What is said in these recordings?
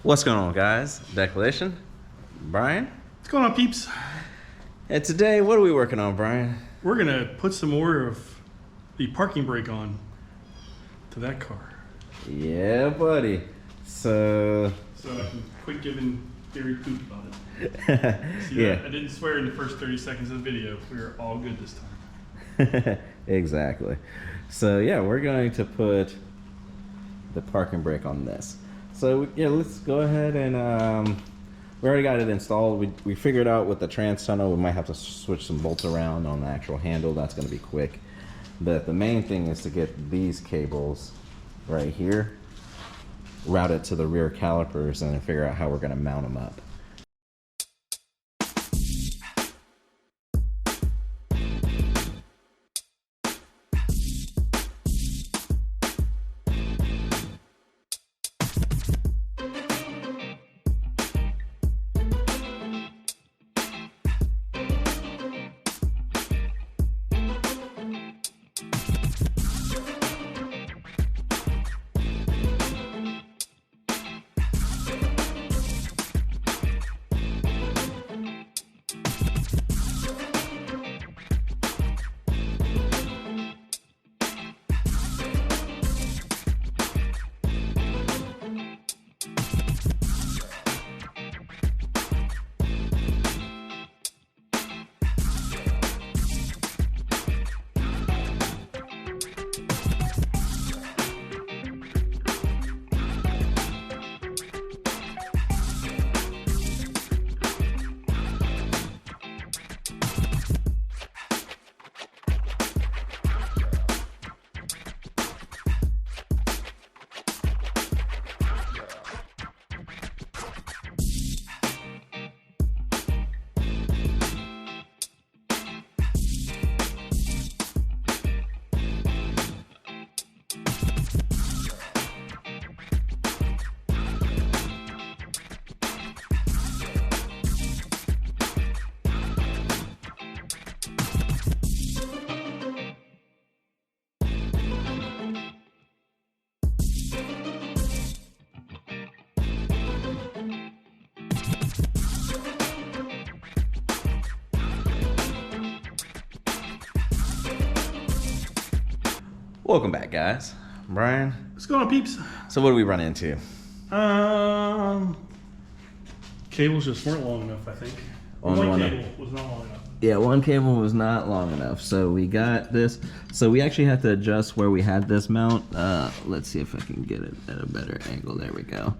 What's going on, guys? Decelation, Brian. What's going on, peeps? And today, what are we working on, Brian? We're gonna put some more of the parking brake on to that car. Yeah, buddy. So I can quit giving Gary poop about it. See yeah, that? I didn't swear in the first 30 seconds of the video. We are all good this time. exactly. So yeah, we're going to put the parking brake on this. So yeah, let's go ahead and we already got it installed. We figured out with the trans tunnel, we might have to switch some bolts around on the actual handle. That's going to be quick. But the main thing is to get these cables right here routed to the rear calipers and then figure out how we're going to mount them up. Welcome back, guys. Brian. What's going on, peeps? So what do we run into? Cables just weren't long enough, I think. One cable was not long enough. Yeah, one cable was not long enough. So we got this. So we actually had to adjust where we had this mount. Let's see if I can get it at a better angle. There we go.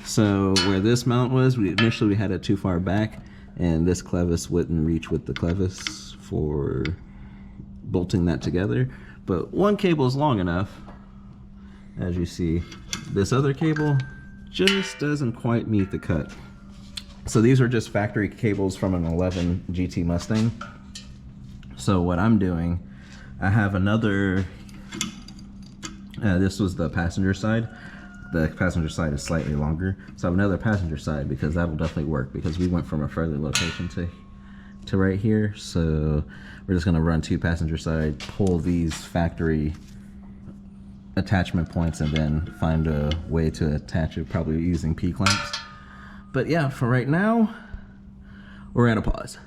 So where this mount was, initially we had it too far back, and this clevis wouldn't reach with the clevis for bolting that together. But one cable is long enough. As you see, this other cable just doesn't quite meet the cut. So these are just factory cables from an 11 GT Mustang. So what I'm doing, I have another, this was the passenger side. The passenger side is slightly longer. So I have another passenger side because that'll definitely work because we went from a further location to right here. So we're just gonna run two passenger side, pull these factory attachment points and then find a way to attach it, probably using P-clamps. But yeah, for right now, we're at a pause.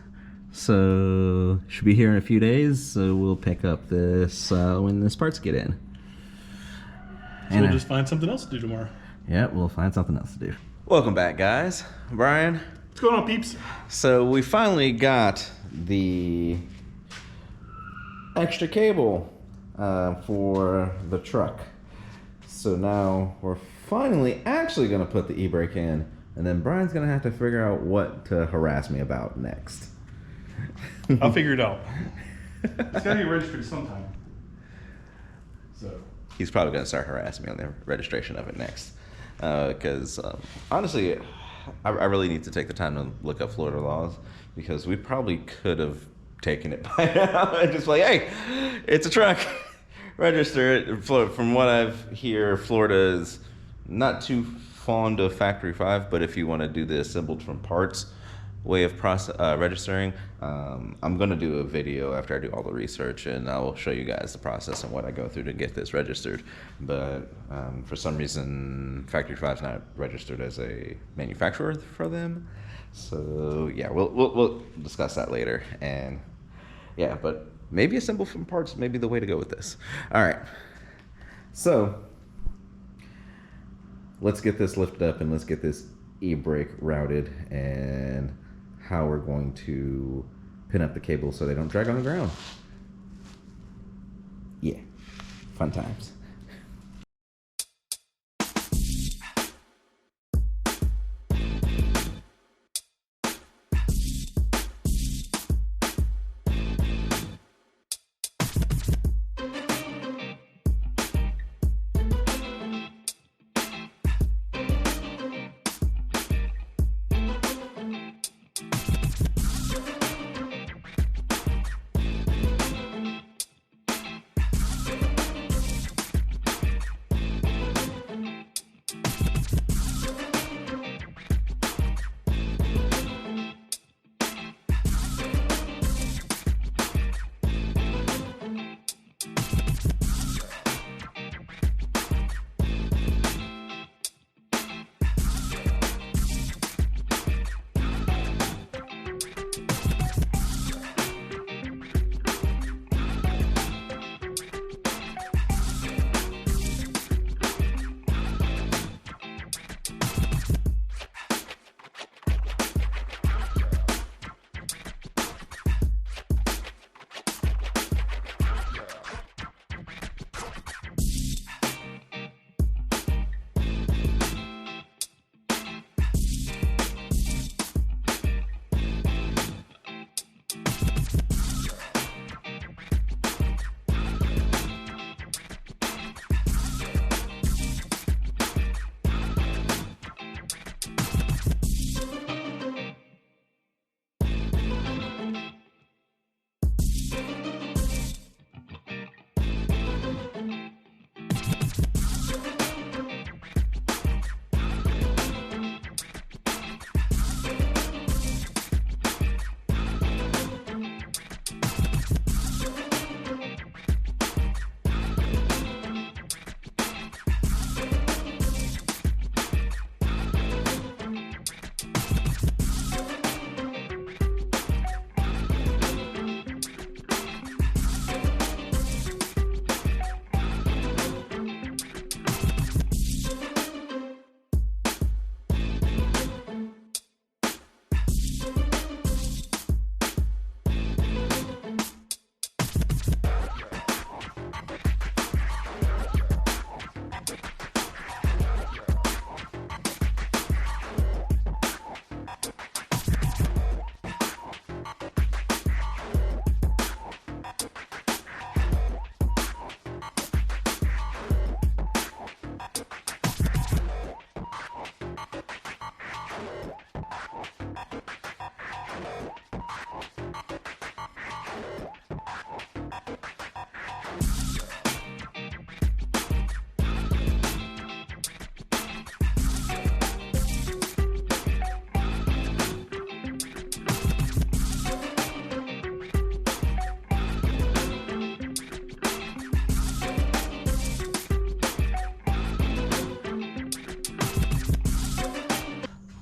So should be here in a few days. So we'll pick up this when the parts get in. So we'll just find something else to do tomorrow. Yeah, we'll find something else to do. Welcome back, guys. Brian. What's going on, peeps? So we finally got the extra cable for the truck. So now we're finally actually going to put the e-brake in, and then Brian's going to have to figure out what to harass me about next. I'll figure it out. It's got to be registered sometime. So he's probably going to start harassing me on the registration of it next. Because honestly, I really need to take the time to look up Florida laws, because we probably could have taken it by now and just like, hey, it's a truck, register it. From what I've hear, Florida is not too fond of factory 5, but if you want to do the assembled from parts, way of registering. I'm gonna do a video after I do all the research, and I'll show you guys the process and what I go through to get this registered. But for some reason, Factory 5's not registered as a manufacturer for them. So yeah, we'll discuss that later. And yeah, but maybe assemble from parts may be the way to go with this. All right, so let's get this lifted up and let's get this e-brake routed and how we're going to pin up the cables so they don't drag on the ground. Yeah, fun times.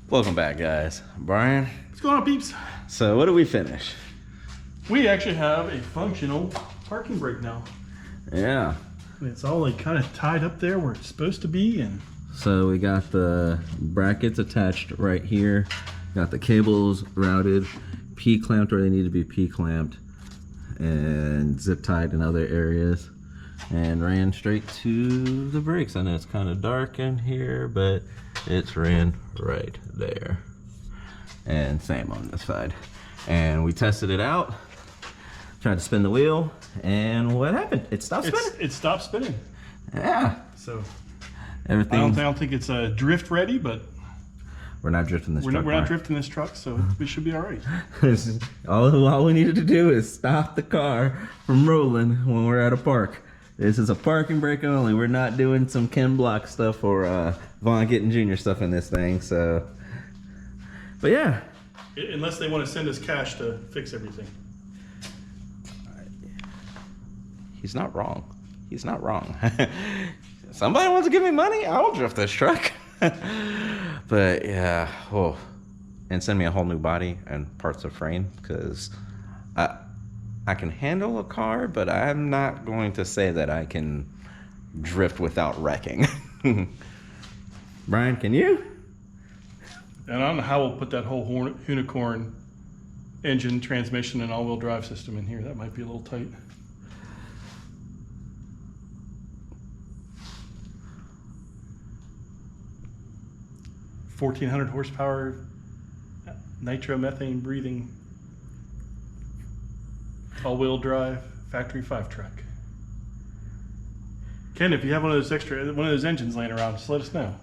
Welcome back, guys. Brian, What's going on, peeps? so what did we finish? We actually have a functional parking brake now. Yeah. It's all like kind of tied up there where it's supposed to be, and So we got the brackets attached right here. Got the cables routed, P-clamped where they need to be P-clamped, and zip tied in other areas. And ran straight to the brakes. I know it's kind of dark in here, but it's ran right there. And same on this side. And we tested it out, tried to spin the wheel, and what happened? It stopped spinning. it stopped spinning. Yeah. So Everything. I don't think it's drift ready, but We're not drifting this we're truck. not drifting this truck, so we should be all right. all we needed to do is stop the car from rolling when we're at a park. This is a parking brake only. We're not doing some Ken Block stuff or Von Gittin Jr. stuff in this thing. So, but yeah, Unless they want to send us cash to fix everything. He's not wrong. He's not wrong. Somebody wants to give me money, I'll drift this truck. But yeah, oh. And send me a whole new body and parts of frame, because I can handle a car, but I'm not going to say that I can drift without wrecking. Brian, can you? And I don't know how we'll put that whole unicorn engine, transmission, and all-wheel drive system in here. That might be a little tight. $1,400 horsepower, nitromethane breathing, all-wheel drive, factory 5 truck. Ken, if you have one of those engines laying around, just let us know.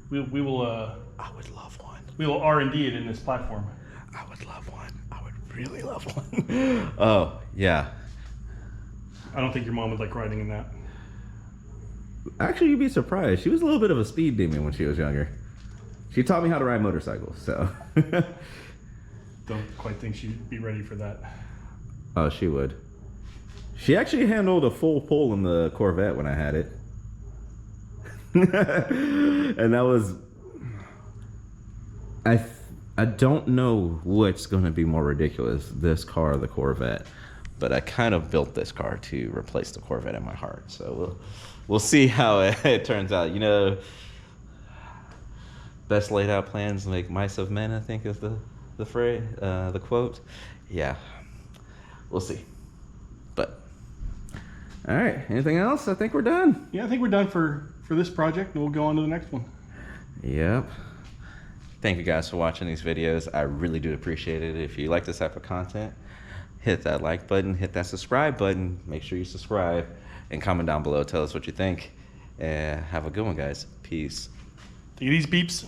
We will. I would love one. We will R&D it in this platform. I would love one. I would really love one. Oh yeah. I don't think your mom would like riding in that. Actually, you'd be surprised. She was a little bit of a speed demon when she was younger. She taught me how to ride motorcycles, so. Don't quite think she'd be ready for that. Oh, she would. She actually handled a full pull in the Corvette when I had it. And that was... I don't know what's going to be more ridiculous, this car or the Corvette. But I kind of built this car to replace the Corvette in my heart. So we'll see how it turns out. You know, best laid out plans make mice of men, I think is the phrase, the quote. Yeah, we'll see. But all right, anything else? I think we're done. Yeah, I think we're done for this project, and we'll go on to the next one. Yep. Thank you guys for watching these videos. I really do appreciate it. If you like this type of content, hit that like button, hit that subscribe button. Make sure you subscribe and comment down below. Tell us what you think. And have a good one, guys. Peace. Take it easy, peeps.